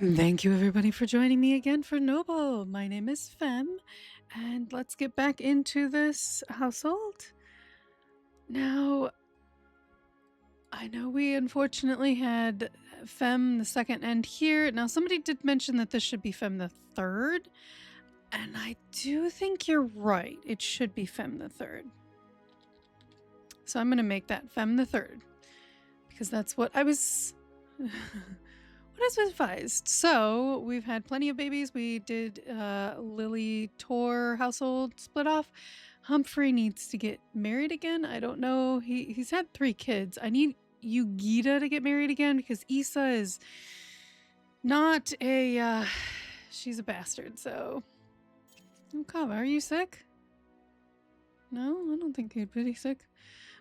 Thank you, everybody, for joining me again for Noble. My name is Fem, and let's get back into this household. Now, I know we unfortunately had Fem the second end here. Now, somebody did mention that this should be Fem the third, and I do think you're right. It should be Fem the third. So I'm going to make that Fem the third, because that's what I was... What is advised? So we've had plenty of babies. We did Lily Tor household split off. Humphrey needs to get married again. I don't know. He's had 3 kids. I need Yugita to get married again because Issa is not a she's a bastard. So Kava, are you sick? No, I don't think you'd be sick.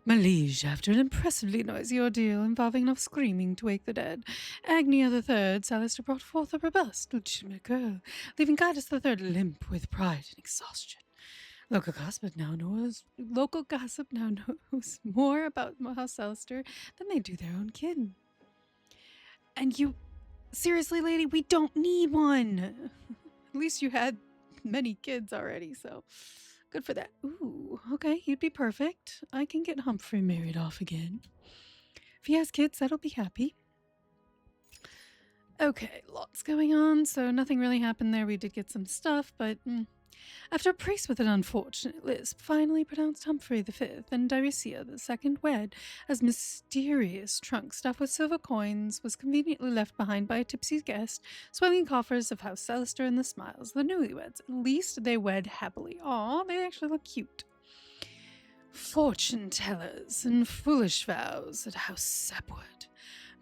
My liege, after an impressively noisy ordeal involving enough screaming to wake the dead, Agnia III, Salestor brought forth a robust, legitimate girl, leaving Gaius III limp with pride and exhaustion. Local gossip now knows more about House Salestor than they do their own kin. And you, seriously, lady, we don't need one. At least you had many kids already, so... Good for that. Ooh, okay, he'd be perfect. I can get Humphrey married off again. If he has kids, that'll be happy. Okay, lots going on, so nothing really happened there. We did get some stuff, but after a priest with an unfortunate lisp finally pronounced Humphrey V and Dirisia II wed, as mysterious trunk stuffed with silver coins was conveniently left behind by a tipsy guest, swelling coffers of House Salestor and the smiles of the newlyweds. At least they wed happily. Aw, they actually look cute. Fortune tellers and foolish vows at House Sapwood.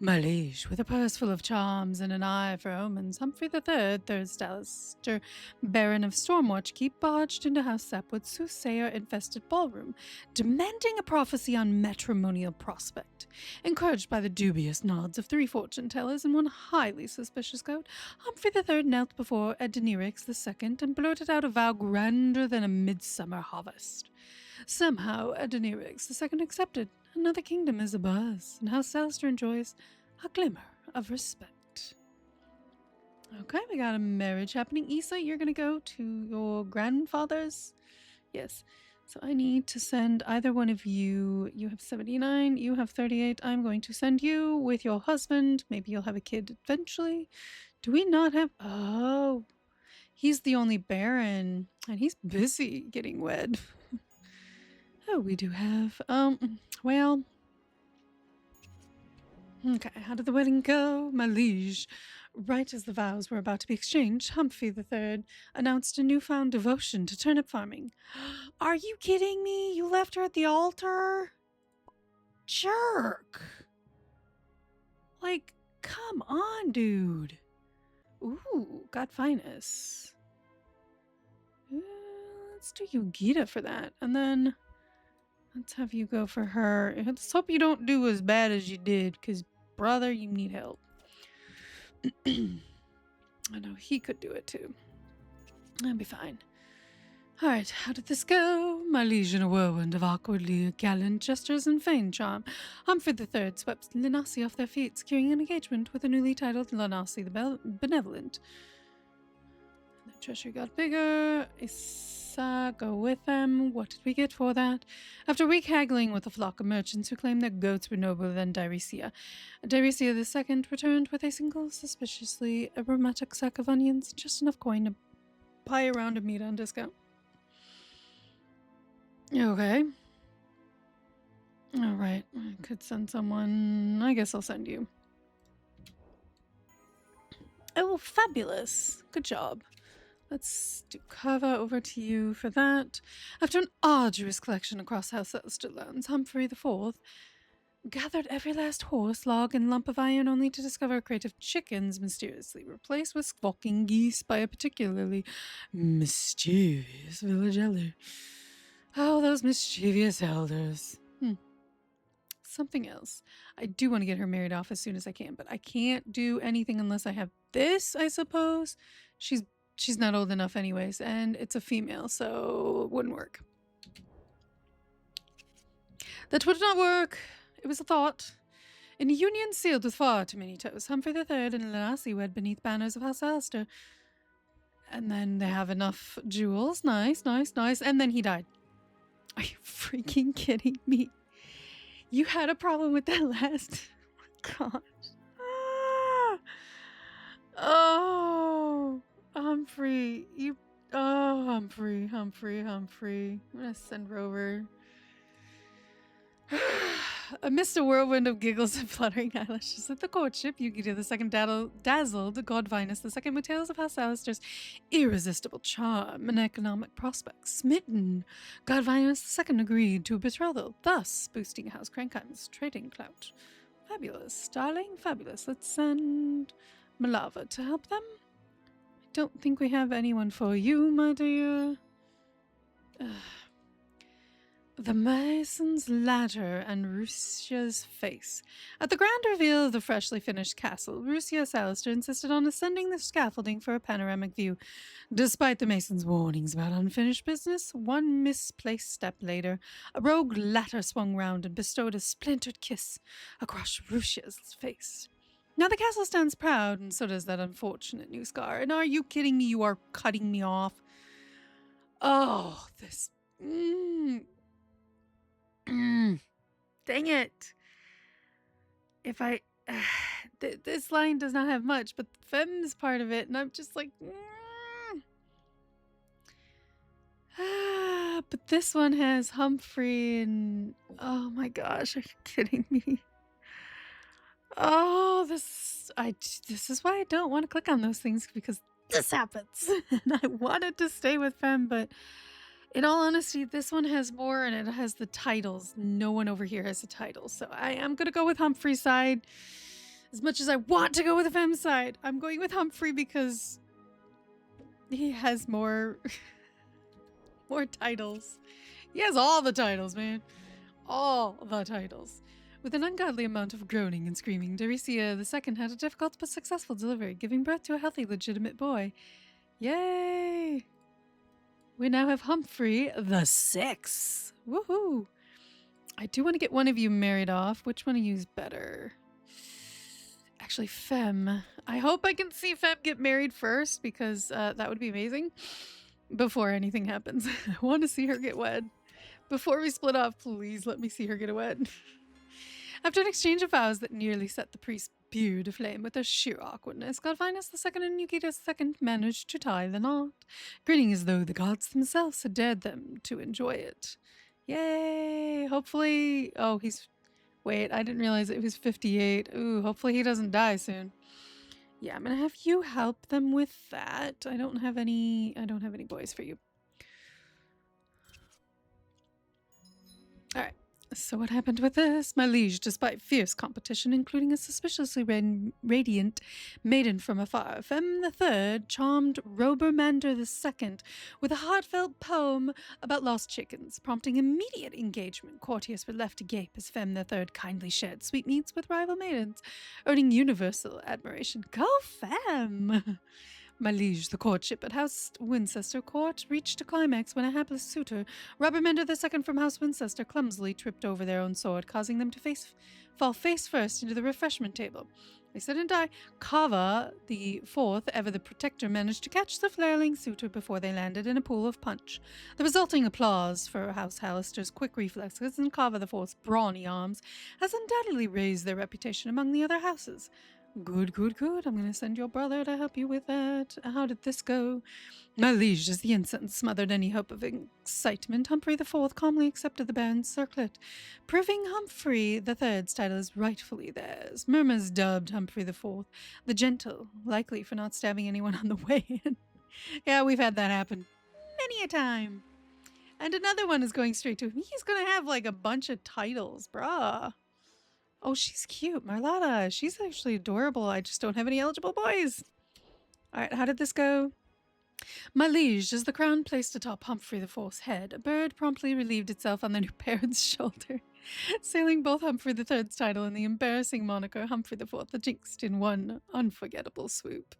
My liege, with a purse full of charms and an eye for omens, Humphrey III, third Salestor, Baron of Stormwatch Keep, barged into House Sapwood's soothsayer-infested ballroom, demanding a prophecy on matrimonial prospect. Encouraged by the dubious nods of 3 fortune tellers and 1 highly suspicious goat, Humphrey III knelt before Adenirix II and blurted out a vow grander than a midsummer harvest. Somehow, Adenirix II accepted. Another kingdom is abuzz, and House Salestor enjoys a glimmer of respect. Okay, we got a marriage happening. Issa, you're going to go to your grandfather's? Yes. So I need to send either one of you. You have 79, you have 38. I'm going to send you with your husband. Maybe you'll have a kid eventually. Do we not have... Oh, he's the only baron, and he's busy getting wed. Oh, we do have... Well... Okay, how did the wedding go, my liege? Right as the vows were about to be exchanged, Humphrey III announced a newfound devotion to turnip farming. Are you kidding me? You left her at the altar? Jerk! Like, come on, dude. Ooh, got finest. Let's do Yugita for that, and then... Let's have you go for her. Let's hope you don't do as bad as you did, because, brother, you need help. I know he could do it, too. That'd be fine. Alright, how did this go? My liege, in a whirlwind of awkwardly gallant gestures and feigned charm, Humphrey III swept Lanassi off their feet, securing an engagement with the newly titled Lanassi the Benevolent. The treasure got bigger. Issa, go with them. What did we get for that? After a week haggling with a flock of merchants who claimed their goats were nobler than Dirisia, Dirisia II returned with a single suspiciously aromatic sack of onions, just enough coin to buy a round of meat on discount. Okay. Alright, I could send someone. I guess I'll send you. Oh, fabulous. Good job. Let's do Kava over to you for that. After an arduous collection across House Salestor lands, Humphrey IV gathered every last horse, log, and lump of iron only to discover a crate of chickens mysteriously replaced with squawking geese by a particularly mischievous village elder. Oh, those mischievous elders. Something else. I do want to get her married off as soon as I can, but I can't do anything unless I have this, I suppose. She's not old enough anyways, and it's a female, so it wouldn't work. That would not work. It was a thought. In a union sealed with far too many toes, Humphrey III and Lassie wed beneath banners of House Salestor. And then they have enough jewels. Nice, nice, nice. And then he died. Are you freaking kidding me? You had a problem with that last... Gosh. Ah. Oh, Humphrey. Oh, Humphrey. I'm gonna send Rover. Amidst a whirlwind of giggles and fluttering eyelashes at the courtship, Yukito II dazzled Godvinus II with tales of House Salestor's irresistible charm and economic prospects. Smitten, Godvinus II agreed to a betrothal, thus boosting House Crankheim's trading clout. Fabulous, darling, fabulous. Let's send Malava to help them. I don't think we have anyone for you, my dear. The Mason's ladder and Rusia's face. At the grand reveal of the freshly finished castle, Rusia Salestor insisted on ascending the scaffolding for a panoramic view. Despite the Mason's warnings about unfinished business, one misplaced step later, a rogue ladder swung round and bestowed a splintered kiss across Rusia's face. Now the castle stands proud, and so does that unfortunate new scar. And are you kidding me? You are cutting me off. Oh, this... Dang it. If I... this line does not have much, but the fem's part of it, and I'm just like... but this one has Humphrey and... Oh my gosh, are you kidding me? Oh, this is why I don't want to click on those things, because this happens. And I wanted to stay with Femme, but in all honesty, this one has more, and it has the titles. No one over here has a title, so I am going to go with Humphrey's side. As much as I want to go with Femme's side, I'm going with Humphrey because he has more, more titles. He has all the titles, man. All the titles. With an ungodly amount of groaning and screaming, Daricia II had a difficult but successful delivery, giving birth to a healthy, legitimate boy. Yay! We now have Humphrey the Sixth. Woohoo! I do want to get one of you married off. Which one of you is better? Actually, Femme. I hope I can see Femme get married first, because that would be amazing. Before anything happens. I want to see her get wed. Before we split off, please let me see her get wed. After an exchange of vows that nearly set the priest's beard aflame with their sheer awkwardness, Godvinus II and Yukito II managed to tie the knot, grinning as though the gods themselves had dared them to enjoy it. Yay! Hopefully... Oh, he's... Wait, I didn't realize it was 58. Ooh, hopefully he doesn't die soon. Yeah, I'm gonna have you help them with that. I don't have any boys for you. Alright. So what happened with this? My liege, despite fierce competition, including a suspiciously radiant maiden from afar, Femme III charmed Robermander II with a heartfelt poem about lost chickens, prompting immediate engagement. Courtiers were left agape as Femme III kindly shared sweetmeats with rival maidens, earning universal admiration. Go Femme! My liege, the courtship at House Winchester Court reached a climax when a hapless suitor, Robermander II from House Winchester, clumsily tripped over their own sword, causing them to fall face first into the refreshment table. They said and die. Kava, the fourth, ever the protector, managed to catch the flailing suitor before they landed in a pool of punch. The resulting applause for House Hallister's quick reflexes and Kava the fourth's brawny arms has undoubtedly raised their reputation among the other houses. Good, good, good. I'm going to send your brother to help you with that. How did this go? My liege, as the incense smothered any hope of excitement, Humphrey IV calmly accepted the baron's circlet, proving Humphrey III's title is rightfully theirs. Murmurs dubbed Humphrey IV the Gentle, likely for not stabbing anyone on the way in. Yeah, we've had that happen many a time. And another one is going straight to him. He's going to have like a bunch of titles, brah. Oh, she's cute. Marlotta. She's actually adorable. I just don't have any eligible boys. All right, how did this go? My liege, as the crown placed atop Humphrey IV's head, a bird promptly relieved itself on the new parent's shoulder, sailing both Humphrey III's title and the embarrassing moniker Humphrey IV the Jinxed in one unforgettable swoop.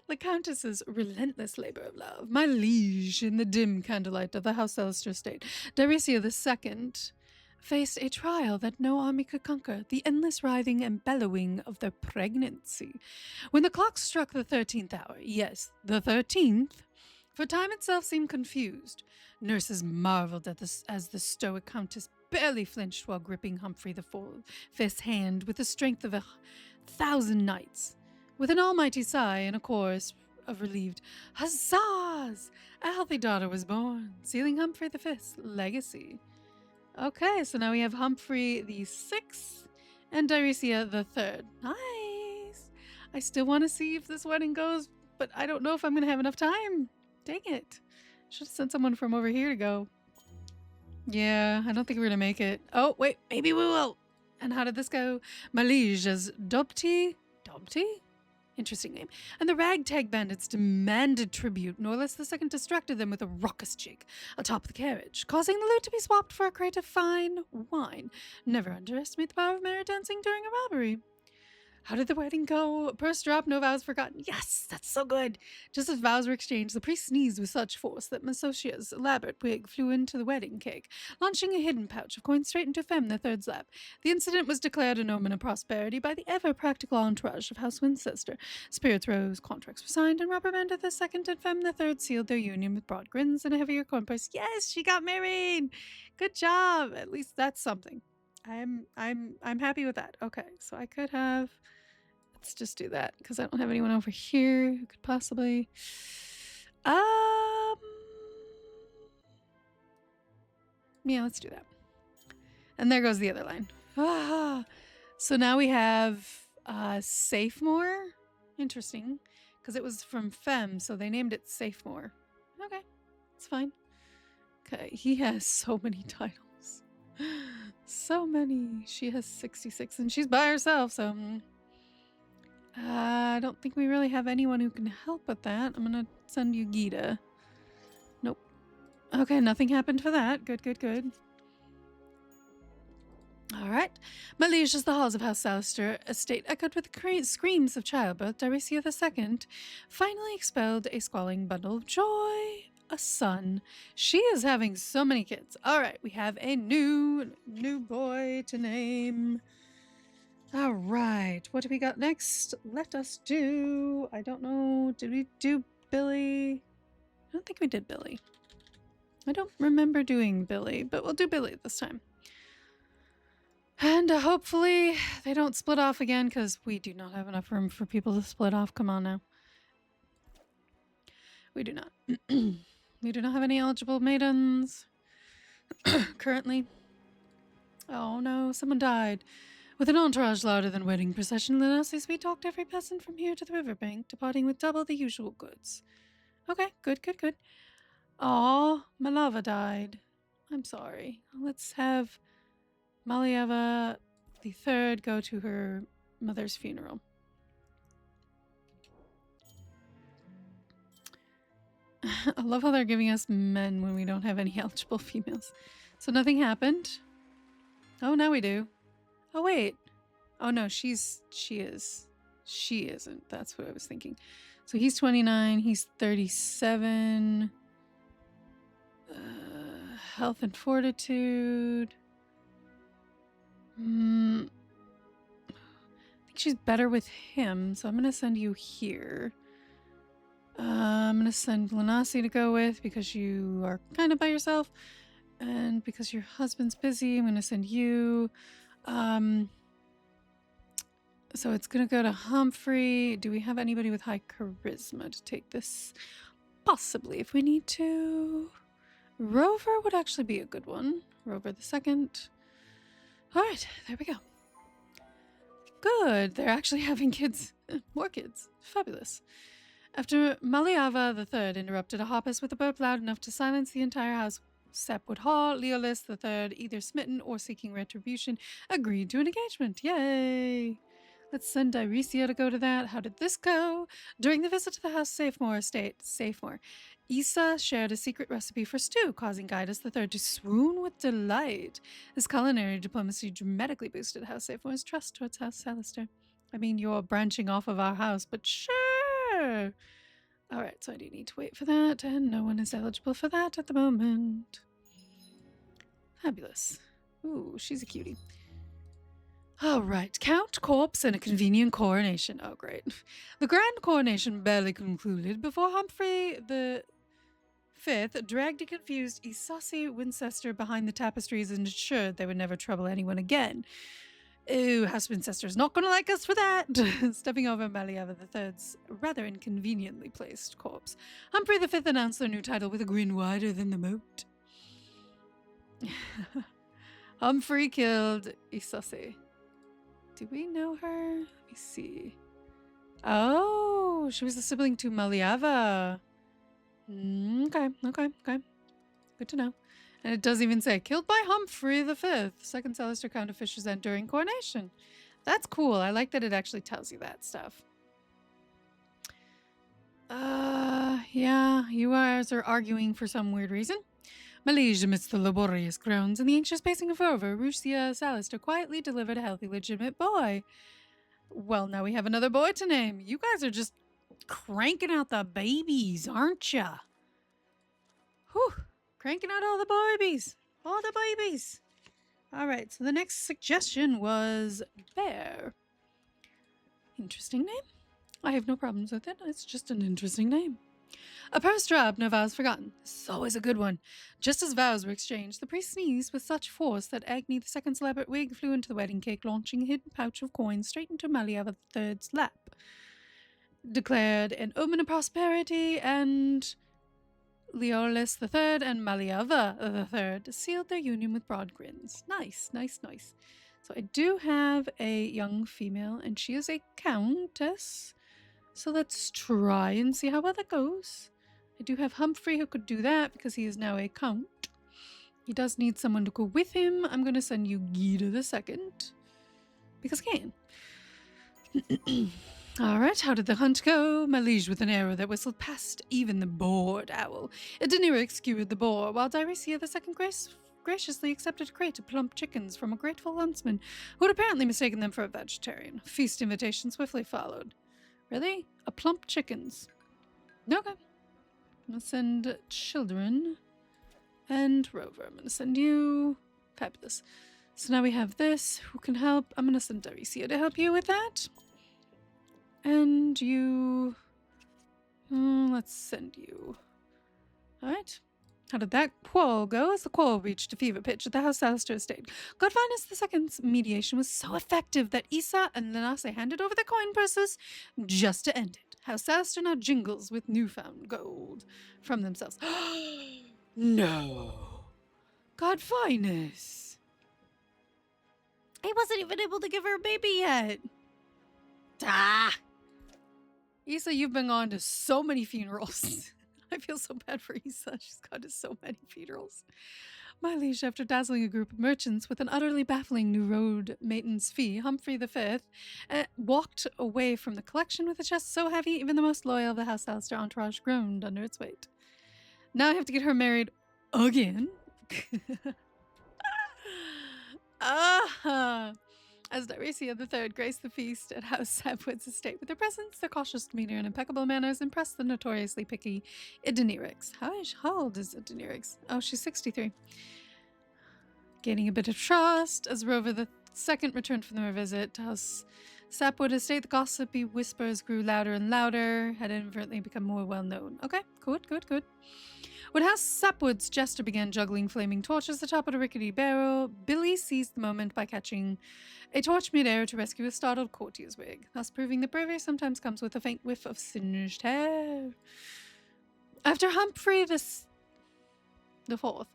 The Countess's relentless labor of love. My liege, in the dim candlelight of the House Salestor estate, Daricia II faced a trial that no army could conquer, the endless writhing and bellowing of their pregnancy. When the clock struck the 13th hour, yes, the 13th, for time itself seemed confused. Nurses marveled at this as the stoic countess barely flinched while gripping Humphrey the Fifth's hand with the strength of 1,000 knights. With an almighty sigh and a chorus of relieved huzzahs, a healthy daughter was born, sealing Humphrey the Fifth's legacy. Okay, so now we have Humphrey the Sixth and Dirisia the Third. Nice. I still want to see if this wedding goes, but I don't know if I'm going to have enough time. Dang it. Should have sent someone from over here to go. Yeah, I don't think we're going to make it. Oh, wait, maybe we will. And how did this go? Malige as Dobti? Dobti? Interesting name. And the ragtag bandits demanded tribute. Norlis II distracted them with a raucous jig atop the carriage, causing the loot to be swapped for a crate of fine wine. Never underestimate the power of merry dancing during a robbery. How did the wedding go? Purse dropped, no vows forgotten. Yes, that's so good. Just as vows were exchanged, the priest sneezed with such force that Masocia's elaborate wig flew into the wedding cake, launching a hidden pouch of coins straight into Femme the Third's lap. The incident was declared an omen of prosperity by the ever-practical entourage of House Winchester. Spirits rose, contracts were signed, and Robert Manda the Second and Femme the Third sealed their union with broad grins and a heavier coin purse. Yes, she got married. Good job. At least that's something. I'm happy with that. Okay, so I could have. Let's just do that because I don't have anyone over here who could possibly. Yeah, let's do that. And there goes the other line. So now we have Safemore. Interesting, because it was from Femme, so they named it Safemore. Okay, it's fine. Okay, he has so many titles. So many. She has 66, and she's by herself, so. I don't think we really have anyone who can help with that. I'm gonna send you Gita. Nope. Okay, nothing happened for that. Good, good, good. Alright. My liege, as the halls of House Salestor estate echoed with screams of childbirth, Dirisia II finally expelled a squalling bundle of joy. A son. She is having so many kids. Alright, we have a new boy to name. All right, what do we got next? Let us do, I don't know, did we do Billy? I don't think we did Billy. I don't remember doing Billy, but we'll do Billy this time. And hopefully they don't split off again because we do not have enough room for people to split off. Come on now. We do not. We do not have any eligible maidens currently. Oh no, someone died. With an entourage louder than wedding procession, Linasis, we talked every peasant from here to the riverbank, departing with double the usual goods. Okay, good, good, good. Aw, Malava died. I'm sorry. Let's have Malieva the Third go to her mother's funeral. I love how they're giving us men when we don't have any eligible females. So nothing happened. Oh, now we do. Oh, wait. Oh, no, she is. She isn't. That's what I was thinking. So he's 29. He's 37. Health and fortitude. I think she's better with him, so I'm going to send you here. I'm going to send Lanasi to go with because you are kind of by yourself. And because your husband's busy, I'm going to send you. So it's going to go to Humphrey. Do we have anybody with high charisma to take this? Possibly, if we need to. Rover would actually be a good one. Rover the Second. All right, there we go. Good. They're actually having kids. More kids. Fabulous. After Maliava the Third interrupted a hoppus with a burp loud enough to silence the entire house, Sepwood Hall, Leolis the Third, either smitten or seeking retribution, agreed to an engagement. Yay! Let's send Dirisia to go to that. How did this go? During the visit to the House Safemore estate, Issa shared a secret recipe for stew, causing Gaidas the Third to swoon with delight. This culinary diplomacy dramatically boosted House Safemore's trust towards House Salestor. I mean, you're branching off of our house, but sure! Alright, so I do need to wait for that, and no one is eligible for that at the moment. Fabulous. Ooh, she's a cutie. All right, count, corpse, and a convenient coronation. Oh, great. The grand coronation barely concluded before Humphrey the Fifth dragged a confused Isasi Winchester behind the tapestries and ensured they would never trouble anyone again. Ooh, House Winchester's not going to like us for that. Stepping over Maliava III's rather inconveniently placed corpse, Humphrey V announced their new title with a grin wider than the moat. Humphrey killed Isasi. Do we know her? Let me see. Oh, she was the sibling to Maliava. Okay. Good to know. And it does even say, killed by Humphrey V, second Salestor Count of Fisher's End during coronation. That's cool. I like that it actually tells you that stuff. Yeah, you guys are arguing for some weird reason. My liege, amidst the laborious groans and the anxious pacing of fervor, Rucia Salestor quietly delivered a healthy, legitimate boy. Well, now we have another boy to name. You guys are just cranking out the babies, aren't ya? Whew. Cranking out all the babies. All the babies. All right, so the next suggestion was Bear. Interesting name. I have no problems with it. It's just an interesting name. A purse dropped, no vows forgotten. This is always a good one. Just as vows were exchanged, the priest sneezed with such force that Agni II's elaborate wig flew into the wedding cake, launching a hidden pouch of coins straight into Maliava III's lap. Declared an omen of prosperity, and Leolis III and Maliava III sealed their union with broad grins. Nice. So I do have a young female, and she is a countess. So let's try and see how well that goes. I do have Humphrey who could do that because he is now a count. He does need someone to go with him. I'm going to send you Gita II because I can. All right, how did the hunt go? My liege with an arrow that whistled past even the bored owl. Daenerys skewered the boar, while Dirisia II graciously accepted a crate of plump chickens from a grateful huntsman who had apparently mistaken them for a vegetarian. Feast invitation swiftly followed. Really? A plump chickens. Okay. I'm going to send Children and Rover. I'm going to send you. Fabulous. So now we have this. Who can help? I'm going to send Dirisia to help you with that. And you... let's send you. Alright. How did that quarrel go? As the quarrel reached a fever pitch at the House Salestor estate, Godfinus II's mediation was so effective that Issa and Lenasse handed over their coin purses just to end it. House Salestor now jingles with newfound gold from themselves. No. Godfinus. He wasn't even able to give her a baby yet. Ah. Issa, you've been on to so many funerals. I feel so bad for Issa. She's gone to so many funerals. My liege, after dazzling a group of merchants with an utterly baffling new road maintenance fee, Humphrey V walked away from the collection with a chest so heavy even the most loyal of the House Salestor entourage groaned under its weight. Now I have to get her married again. As Dirisia III graced the feast at House Sapwood's estate with her presence, their cautious demeanor, and impeccable manners impressed the notoriously picky Daenerys. How old is Daenerys? Oh, she's 63. Gaining a bit of trust, as Rover II returned from their visit to House Sapwood estate, the gossipy whispers grew louder and louder, had inadvertently become more well known. Okay, good. When House Sapwood's jester began juggling flaming torches atop of a rickety barrel, Billy seized the moment by catching a torch midair to rescue a startled courtier's wig, thus proving that bravery sometimes comes with a faint whiff of singed hair. After Humphrey the Fourth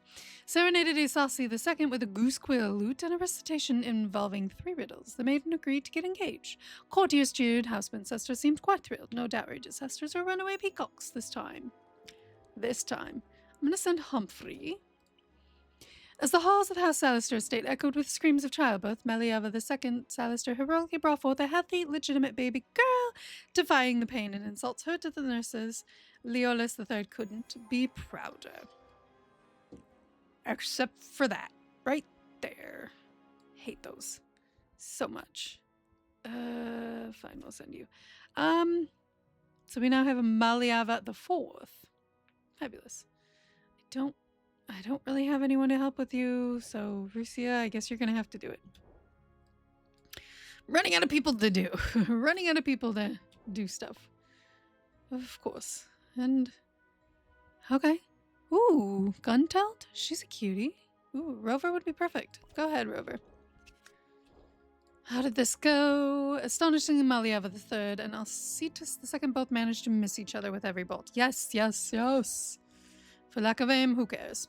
serenaded Isasi II with a goose quill lute and a recitation involving 3 riddles, the maiden agreed to get engaged. Courtiers cheered. House Winchester seemed quite thrilled. No dowry disasters or runaway peacocks this time. I'm going to send Humphrey. As the halls of the House Salestor estate echoed with screams of childbirth, Maliava II Salestor heroically brought forth a healthy, legitimate baby girl, defying the pain and insults heard to the nurses. Leolis III couldn't be prouder. Except for that, right there. Hate those so much. Fine, we'll send you. So we now have a Maliava IV. Fabulous. I don't really have anyone to help with you, so Rusia, I guess you're gonna have to do it. Running out of people to do. Running out of people to do stuff. Of course. And okay. Ooh, Guntelt? She's a cutie. Ooh, Rover would be perfect. Go ahead, Rover. How did this go? Astonishingly, Malieva III and Alcetus II both managed to miss each other with every bolt. Yes, yes, yes. For lack of aim, who cares?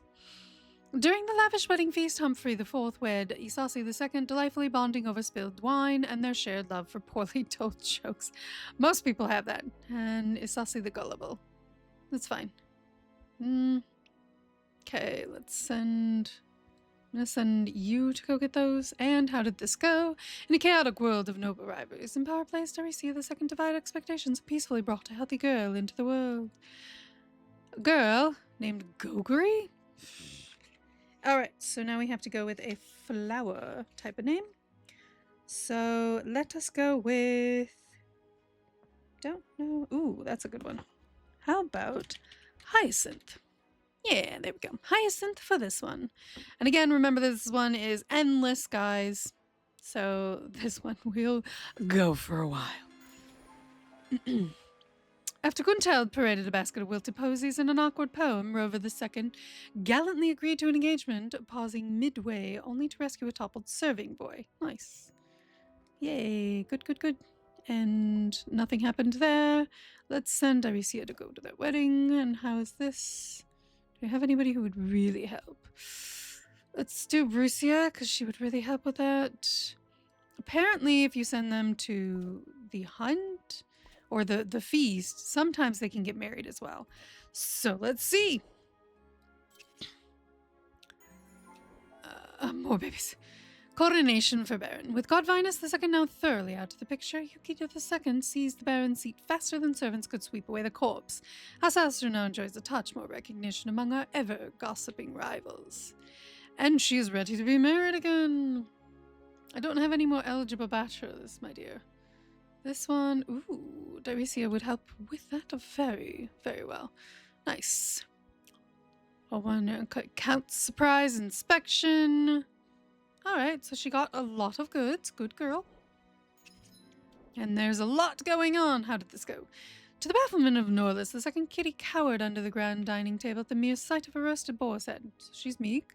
During the lavish wedding feast, Humphrey IV wed Isasi II, delightfully bonding over spilled wine and their shared love for poorly told jokes. Most people have that. And Isasi the Gullible. That's fine. Okay, let's send... I'm gonna send you to go get those. And how did this go? In a chaotic world of noble rivalries and power plays, Daricia II divided expectations and peacefully brought a healthy girl into the world. A girl named Goguri? Alright, so now we have to go with a flower type of name. So let us go with... Don't know. Ooh, that's a good one. How about Hyacinth? Yeah, there we go. Hyacinth for this one. And again, remember this one is endless, guys. So this one will go for a while. After Gunteld paraded a basket of wilted posies and an awkward poem, Rover II gallantly agreed to an engagement, pausing midway only to rescue a toppled serving boy. Nice. Yay. Good, good, good. And nothing happened there. Let's send Daricia to go to their wedding. And how is this? Do we have anybody who would really help? Let's do Rusia, because she would really help with that. Apparently, if you send them to the hunt or the feast, sometimes they can get married as well. So let's see. More babies. Coronation for Baron. With Godvinus II now thoroughly out of the picture, Yukito II seized the Baron's seat faster than servants could sweep away the corpse. Our Salestor now enjoys a touch more recognition among our ever-gossiping rivals. And she is ready to be married again. I don't have any more eligible bachelors, my dear. This one, ooh, Daricia would help with that very, very well. Nice. Count surprise inspection. Alright, so she got a lot of goods. Good girl. And there's a lot going on. How did this go? To the bafflement of Norlis, the second kitty cowered under the grand dining table at the mere sight of a roasted boar's head. So she's meek.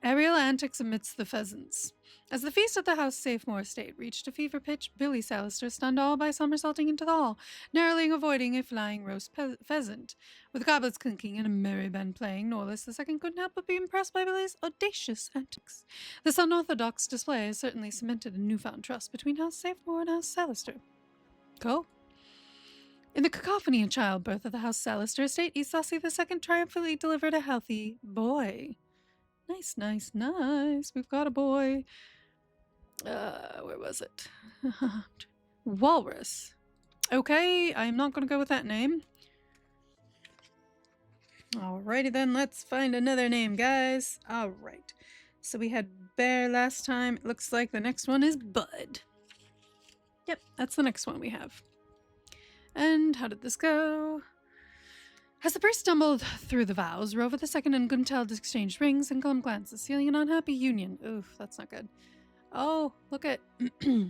Aerial antics amidst the pheasants. As the feast at the House Safemore estate reached a fever pitch, Billy Salestor stunned all by somersaulting into the hall, narrowly avoiding a flying roast pheasant. With goblets clinking and a merry band playing, Norlis II couldn't help but be impressed by Billy's audacious antics. This unorthodox display has certainly cemented a newfound trust between House Safemore and House Salestor. Cool. In the cacophony and childbirth of the House Salestor estate, Isasi II triumphantly delivered a healthy boy. Nice, nice, nice. We've got a boy. Where was it? Walrus. Okay, I'm not going to go with that name. Alrighty then, let's find another name, guys. Alright. So we had Bear last time. It looks like the next one is Bud. Yep, that's the next one we have. And how did this go? As the priest stumbled through the vows, Rover II and Gunteld exchanged rings and glum glances, sealing an unhappy union. Oof, that's not good. Oh, look at...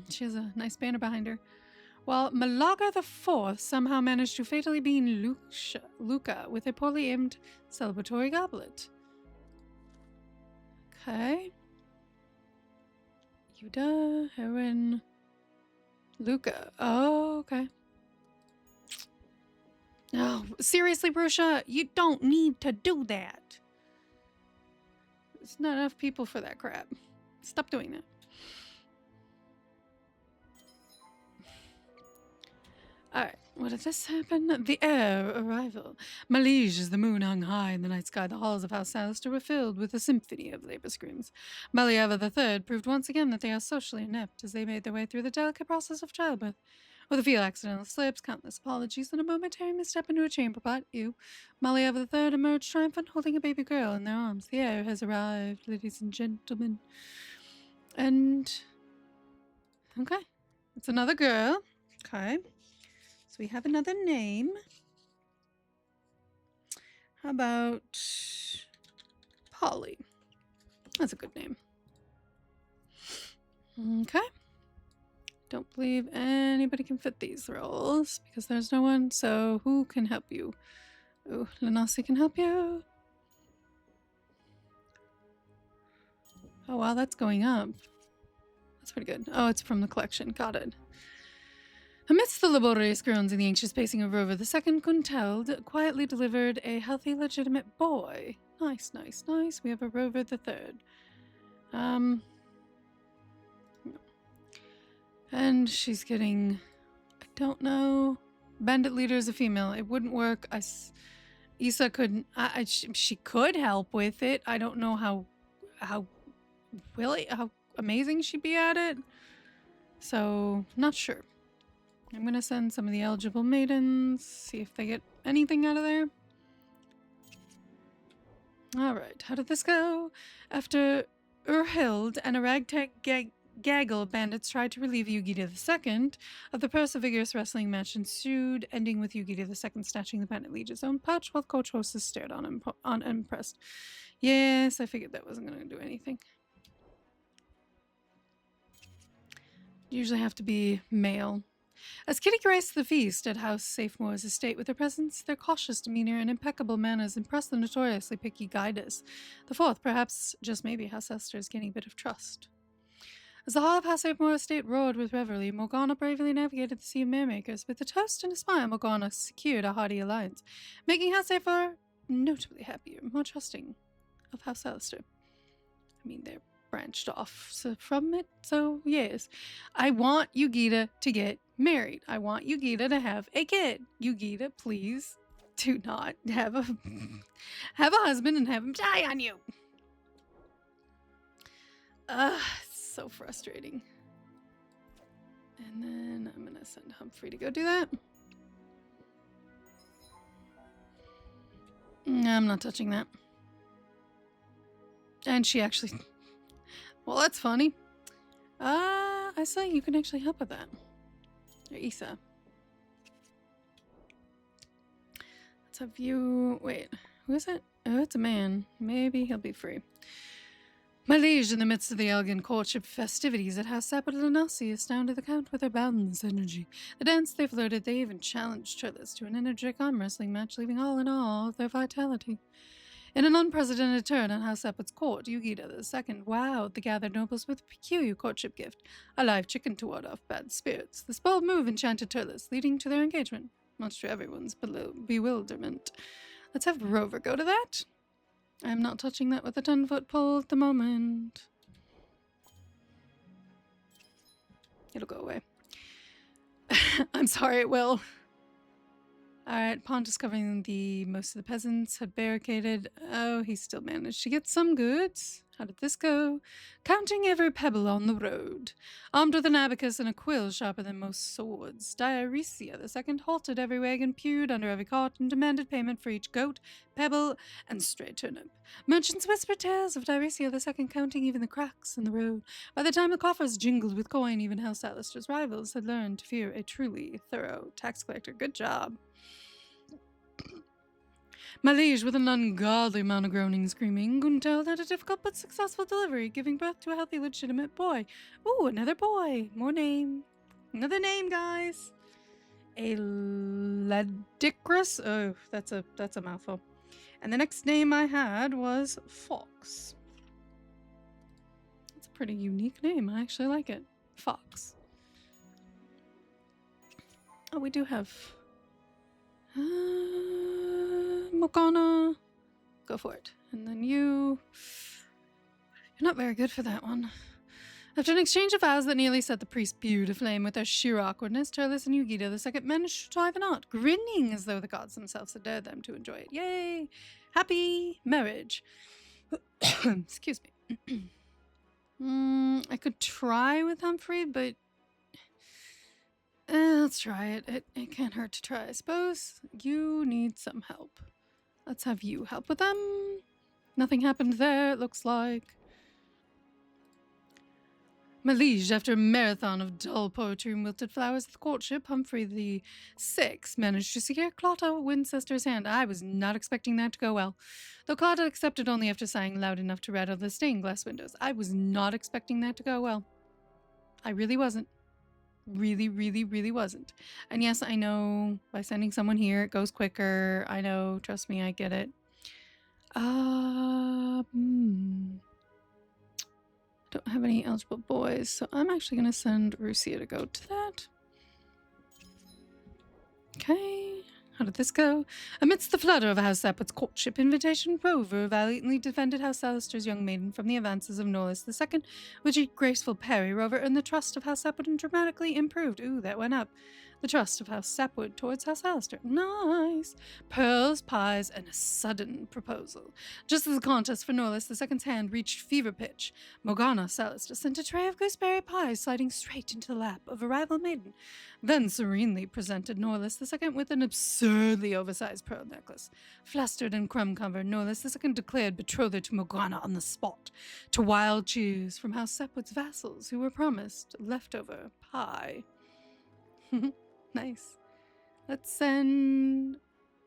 she has a nice banner behind her. While Malaga IV somehow managed to fatally bean Luca with a poorly aimed celebratory goblet. Okay. Yuda, Heron, Luca. Oh, okay. Oh, seriously, Brusha, you don't need to do that. There's not enough people for that crap. Stop doing that. Alright, what did this happen? The heir arrival. Malige as the moon hung high in the night sky, the halls of House Salestor were filled with a symphony of labor screams. Malieva III proved once again that they are socially inept as they made their way through the delicate process of childbirth. With a few accidental slips, countless apologies, and a momentary misstep into a chamber pot, Malieva III emerged triumphant, holding a baby girl in their arms. The heir has arrived, ladies and gentlemen. And... okay. It's another girl. Okay. So we have another name. How about... Polly. That's a good name. Okay. Don't believe anybody can fit these roles because there's no one. So who can help you? Oh, Lanasi can help you. Oh, wow, that's going up. That's pretty good. Oh, it's from the collection. Got it. Amidst the laborious groans and the anxious pacing of Rover, the second Gunteld quietly delivered a healthy, legitimate boy. Nice, nice, nice. We have a Rover the third. And she's getting, I don't know. Bandit leader is a female. It wouldn't work. Issa couldn't. She could help with it. I don't know how amazing she'd be at it. So, not sure. I'm gonna send some of the eligible maidens, see if they get anything out of there. Alright, how did this go? After Urhild and a ragtag gaggle of bandits tried to relieve Yugita II of the perseverous wrestling match ensued, ending with Yugita II snatching the bandit leader's own pouch while coach hostess stared on unimpressed. Yes, I figured that wasn't going to do anything. Usually have to be male. As Kitty graced the feast at House Safemore's estate with her presence, their cautious demeanor and impeccable manners impressed the notoriously picky Guidus. The fourth, perhaps just maybe, House Salestor is gaining a bit of trust. As the hall of House Safemore estate roared with revelry, Morgana bravely navigated the sea of mermakers. With a toast and a smile, Morgana secured a hearty alliance, making House Safemore notably happier, more trusting of House Salestor. I mean, they're branched off from it, so yes. I want Yugita to get married. I want Yugita to have a kid. Yugita, please do not have a husband and have him die on you. It's so frustrating. And then I'm gonna send Humphrey to go do that. No, I'm not touching that. And she actually... Well, that's funny. I say you can actually help with that. Or Issa. Let's have you... Wait, who is it? Oh, it's a man. Maybe he'll be free. My liege, in the midst of the elegant courtship festivities at House Sapodanasi, astounded the Count with her boundless energy. The dance they flirted, they even challenged Turles to an energetic arm wrestling match, leaving all in awe of their vitality. In an unprecedented turn on House Sapot's court, Yugita II wowed the gathered nobles with a peculiar courtship gift, a live chicken to ward off bad spirits. This bold move enchanted Turles, leading to their engagement, much to everyone's bewilderment. Let's have Rover go to that. I'm not touching that with a 10-foot pole at the moment. It'll go away. I'm sorry, it will. Alright, upon discovering most of the peasants had barricaded, he still managed to get some goods. How did this go? Counting every pebble on the road. Armed with an abacus and a quill sharper than most swords, Diaresia II halted every wagon, pewed under every cart, and demanded payment for each goat, pebble, and stray turnip. Merchants whispered tales of Diaresia II counting even the cracks in the road. By the time the coffers jingled with coin, even House Salestor's rivals had learned to fear a truly thorough tax collector. Good job. My liege, with an ungodly amount of groaning and screaming, Gunteld had a difficult but successful delivery, giving birth to a healthy, legitimate boy. Ooh, another boy. More name. Another name, guys. A Ledicrus. Oh, that's a mouthful. And the next name I had was Fox. That's a pretty unique name. I actually like it. Fox. Oh, we do have... Morgana, go for it. And then you're not very good for that one. After an exchange of vows that nearly set the priest pew to flame with their sheer awkwardness, Turles and Yugita II managed to tie the knot, grinning as though the gods themselves had dared them to enjoy it. Yay! Happy marriage. Excuse me. I could try with Humphrey, but let's try it. It can't hurt to try, I suppose. You need some help. Let's have you help with them. Nothing happened there, it looks like. My liege, after a marathon of dull poetry and wilted flowers at the courtship, Humphrey the Sixth managed to secure Clotta Winchester's hand. I was not expecting that to go well, though Clotta accepted only after sighing loud enough to rattle the stained glass windows. I was not expecting that to go well. I really wasn't. Really, really, really wasn't. And yes, I know by sending someone here, it goes quicker. I know, trust me, I get it. Don't have any eligible boys, so I'm actually going to send Rucia to go to that. Okay, how did this go? Amidst the flutter of House Sapwood's courtship invitation, Rover valiantly defended House Salestor's young maiden from the advances of Norris II, which a graceful parry. Rover earned the trust of House Sapwood and dramatically improved. Ooh, that went up. The trust of House Sapwood towards House Salestor. Nice. Pearls, pies, and a sudden proposal. Just as the contest for Norris II's hand reached fever pitch, Morgana Salestor sent a tray of gooseberry pies sliding straight into the lap of a rival maiden, then serenely presented Norris II with an absurdly oversized pearl necklace. Flustered and crumb-covered, Norris II declared betrothal to Morgana on the spot, to wild cheers from House Sapwood's vassals who were promised leftover pie. Nice. Let's send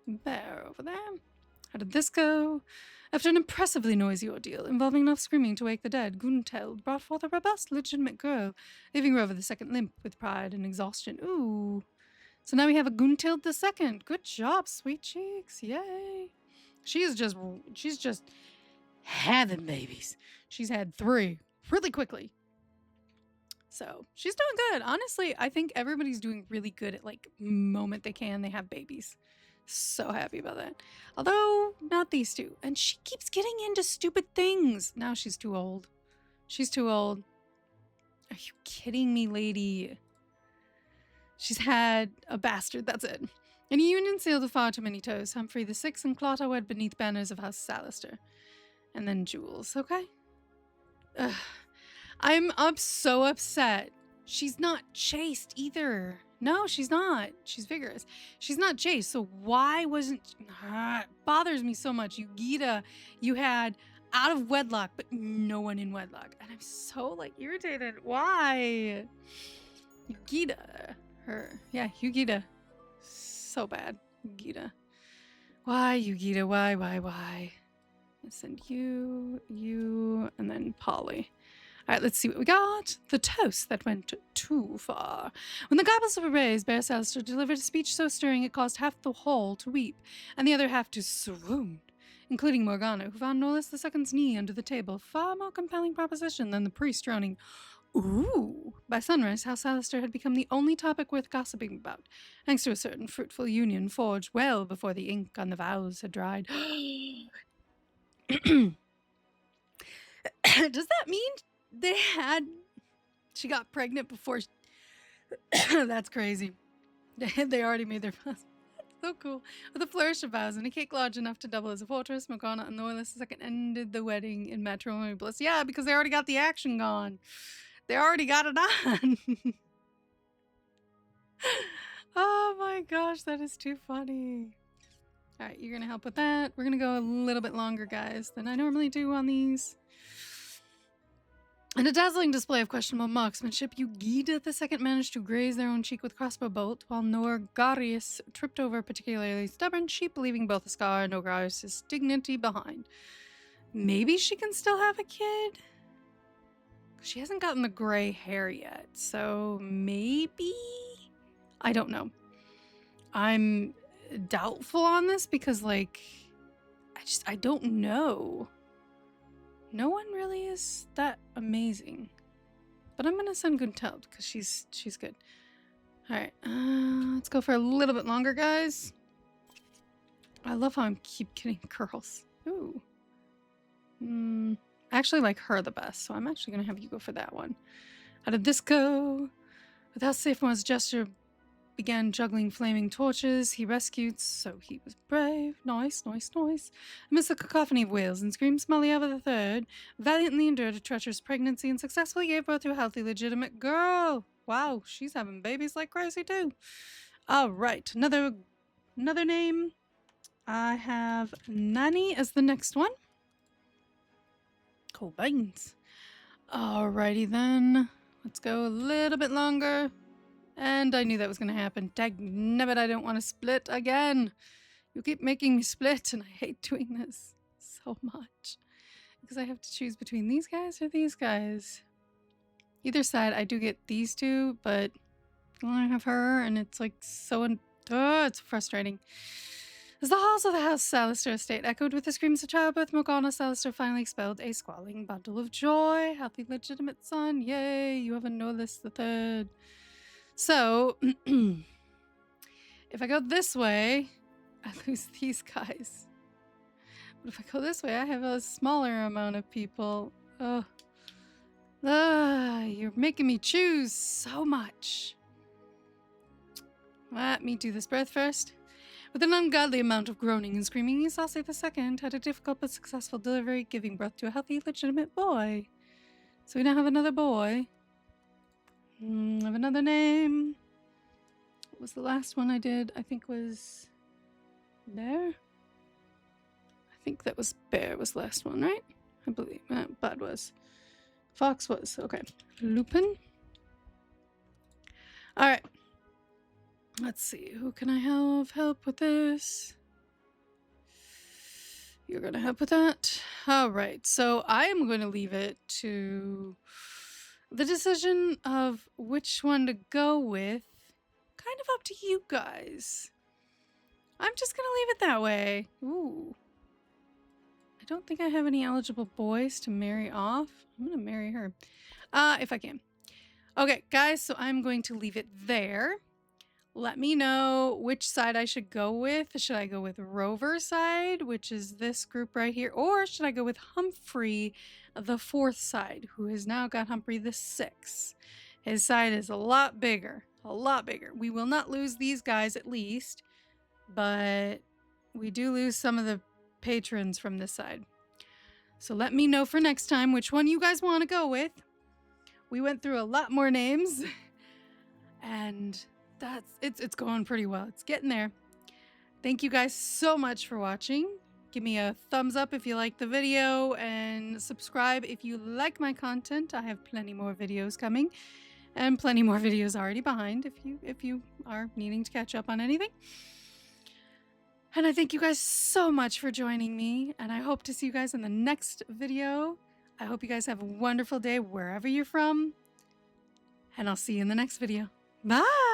Bear over there. How did this go? After an impressively noisy ordeal involving enough screaming to wake the dead, Guntheld brought forth a robust, legitimate girl, leaving Rover II limp with pride and exhaustion. Ooh. So now we have a Guntheld II. Good job, sweet cheeks. Yay. She's just having babies. She's had 3 really quickly. So she's doing good. Honestly, I think everybody's doing really good at like moment they can. They have babies. So happy about that. Although not these two. And she keeps getting into stupid things. Now she's too old. She's too old. Are you kidding me, lady? She's had a bastard. That's it. In a union sealed with far too many toes, Humphrey the Sixth and Clotta wed beneath banners of House Salestor. And then Jules, okay? Ugh. I'm so upset. She's not chaste either. No, she's not. She's vigorous. She's not chaste. So why wasn't... it bothers me so much. Yugita, you had out of wedlock, but no one in wedlock. And I'm so, like, irritated. Why? Yugita. Yugita. So bad. Yugita. Why, Yugita? Why? I send you, and then Polly. All right, let's see what we got. The toast that went too far. When the goblets were raised, Bear Salestor delivered a speech so stirring it caused half the hall to weep, and the other half to swoon, including Morgana, who found Norris II's knee under the table, far more compelling proposition than the priest droning, "Ooh." By sunrise, House Salestor had become the only topic worth gossiping about, thanks to a certain fruitful union forged well before the ink on the vows had dried. Does that mean she got pregnant before that's crazy. They already made their vows. So cool. With a flourish of vows and a cake large enough to double as a fortress, Morgana and Norris II ended the wedding in matrimonial bliss. Yeah, because they already got the action gone. They already got it on. Oh my gosh, that is too funny. All right, you're going to help with that. We're going to go a little bit longer, guys, than I normally do on these. In a dazzling display of questionable marksmanship, Yugita II managed to graze their own cheek with crossbow bolt, while Norgarius tripped over a particularly stubborn sheep, leaving both a scar and Norgarius' dignity behind. Maybe she can still have a kid? She hasn't gotten the gray hair yet, so maybe? I don't know. I'm doubtful on this because, like, I don't know. No one really is that amazing. But I'm going to send Guntheld because she's good. All right, let's go for a little bit longer, guys. I love how I keep getting girls. Ooh. I actually like her the best, so I'm actually going to have you go for that one. How did this go? Without Safemore's gesture, began juggling flaming torches. He rescued, so he was brave. Nice. Amidst the cacophony of wails and screams, Malieva III valiantly endured a treacherous pregnancy and successfully gave birth to a healthy, legitimate girl. Wow, she's having babies like crazy too. All right, another name. I have Nani as the next one. Cool beans. Alrighty then. Let's go a little bit longer. And I knew that was going to happen. Dagnabbit, I don't want to split again. You keep making me split, and I hate doing this so much. Because I have to choose between these guys or these guys. Either side, I do get these two, but I have her, and it's like so... it's frustrating. As the halls of the House Salestor estate echoed with the screams of childbirth, Morgana Salestor finally expelled a squalling bundle of joy. Healthy, legitimate son. Yay, you have a Norlis the Third. So, if I go this way, I lose these guys. But if I go this way, I have a smaller amount of people. You're making me choose so much. Let me do this birth first. With an ungodly amount of groaning and screaming, Isase II had a difficult but successful delivery, giving birth to a healthy, legitimate boy. So we now have another boy. I have another name. What was the last one I did? I think was Bear? I think that was Bear was the last one, right? I believe. Bud was. Fox was. Okay. Lupin. Alright. Let's see. Who can I have help with this? You're going to help with that? Alright. So I am going to leave it to the decision of which one to go with. Kind of up to you guys. I'm just going to leave it that way. Ooh. I don't think I have any eligible boys to marry off. I'm going to marry her. If I can. Okay, guys, so I'm going to leave it there. Let me know which side I should go with. Should I go with Rover's side, which is this group right here? Or should I go with Humphrey, the fourth side, who has now got Humphrey the sixth? His side is a lot bigger. A lot bigger. We will not lose these guys at least. But we do lose some of the patrons from this side. So let me know for next time which one you guys want to go with. We went through a lot more names. And it's going pretty well. It's getting there. Thank you guys so much for watching. Give me a thumbs up if you like the video and subscribe if you like my content. I have plenty more videos coming and plenty more videos already behind if you are needing to catch up on anything. And I thank you guys so much for joining me, and I hope to see you guys in the next video. I hope you guys have a wonderful day wherever you're from, and I'll see you in the next video. Bye!